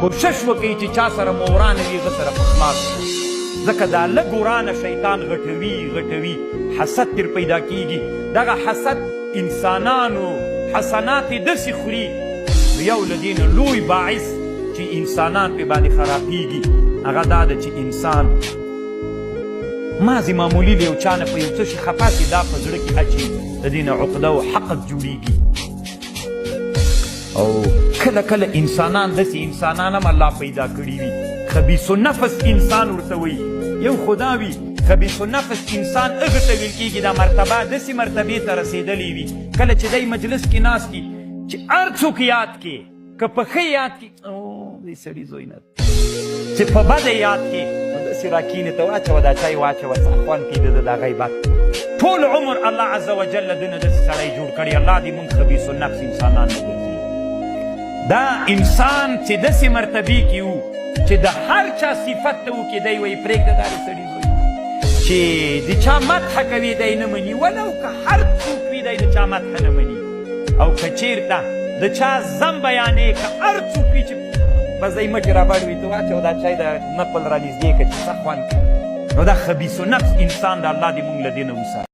کوشش وکړئ چې چا سره مو ورانه وي هغه سره په خلاص ځکه دا لږ ورانه شیطان غټوي حسد تر پیدا کیږي دغه حسد انسانانو حسنات یې داسې خوري نو یو له دې نه لوی باعث چې انسانان پې باندې خرابېږي هغه دا ده چې انسان مازې معمولي له یو چا نه په یو څه شي خفه سي دا په زړه کې اچي د دې نه عقده او حقد جوړېږي او کله کله انسانان داسې انسانان هم الله پیدا کړي وي خبیث النفس انسان ورته وایي یو خدا وي خبیث النفس انسان هغه ته ویل کېږي دا مرتبه داسې مرتبې ته رسېدلې وي کله چې دی مجلس کې ناست وي چې هر څوک یاد کړي که په ښه یاد کړي دې سړي زوی نه چې په بده یاد کړي نو داسې راکینې ته واچوه دا چای واچوه څه خوند کوي د دا غیبت ټول عمر الله عز وجل ده نه داسې سړی جوړ کړی الله دې مونږ خبیث النفس انسانان نه ګرځي دا انسان چې داسې مرتبې کې وو چې د هر چا صفت ته وکړي دی وایي پرېږده دا د سړي زوی چې د چا مدحه کوي دی نه مني ولو که هر څوک وي دی د چا مدحه نه مني او که چېرته د چا زم بیانې که هر څوک وي چې بس دی مټې رابړ وي ته واچوه دا چای د نقل را نږدې کړه چې څه خوند کوي نو دا خبیث النفس انسان د الله دې مونږ له دې نه وساتي